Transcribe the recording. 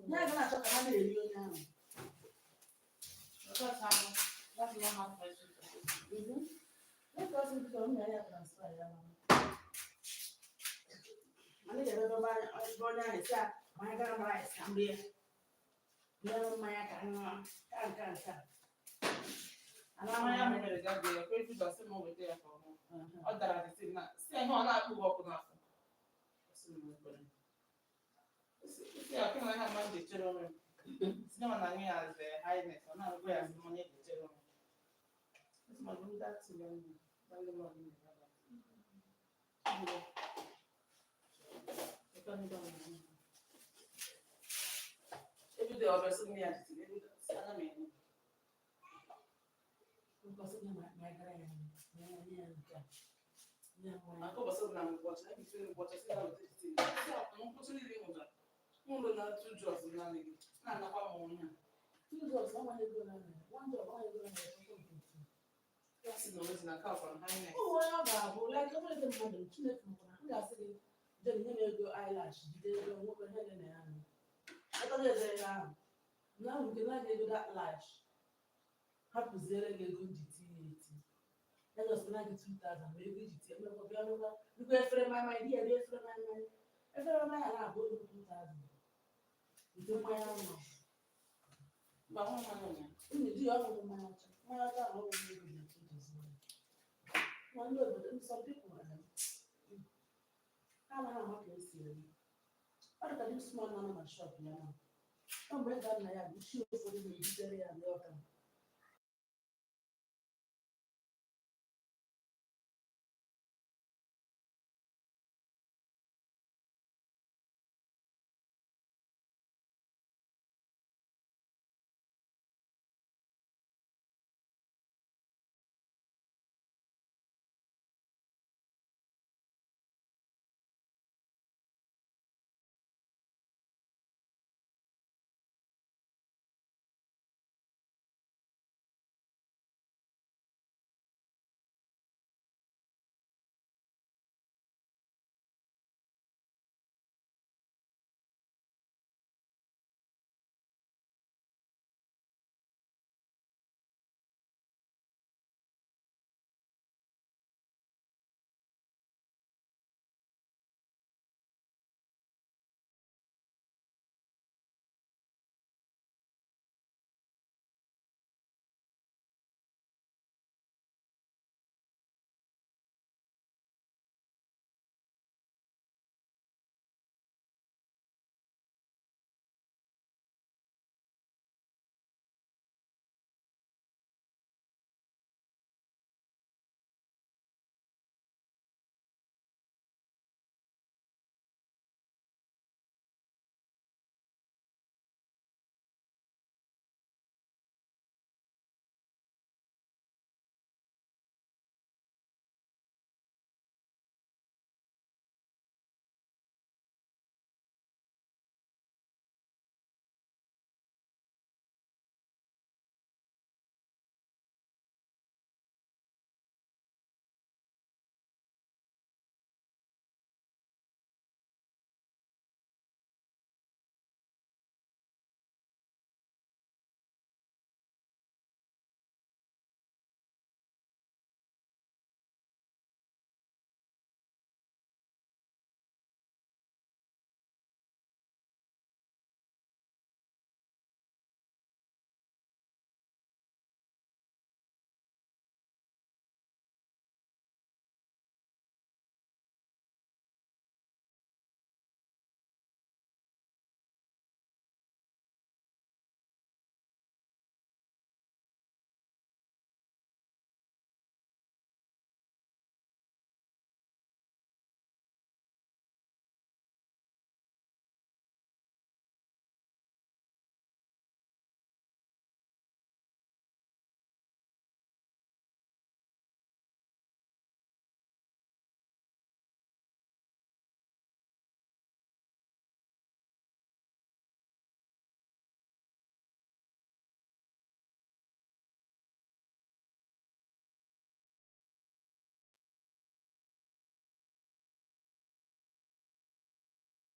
Ya ga na-achọ ka ha na-eri onye ahụ. That's not how fresh it is. Let's go to the room and transfer ya. Mane ga bebe ba onye ahụ esi a ma ya gara mara esi mgbe ya. Ya mmanya ka nka. Anamaya mere gabe ya kwetu basi mo wete ya for mo. O dara the thing na. See no na akpu work na for. See mo kwere. See I can have man the chero. See no na ngi as the highness. Na go ya see money the chero. This man do that to them. Dale mo ni baba. Every day over so me at it. Every day sana me. Because my grand, Ako basa na watch na between watch say that with this thing. So I'm putting it in order. Mo na two jobs na ni. Na na kwa mo nya. 2 jobs, I want to go now. 1 job, I want to go now. That's no reason I come from highness. Oh, well, Babu, like every day, I'm too late for me. I'm saying, then you never go eyelash. You don't work on head in the hand. I don't know now. Now we can like do that lash. Happy zero get good GT. Let us like 2,000. Maybe GT. I'm going to be over. You go for my idea. You for my money. Every man I go to 2,000. You do my own. But one man. You do your own man. My other home will be the teachers. One look, but some people are. How much is it? I don't do small money in my shop. Yeah. Don't break down my shoe for the military and the other.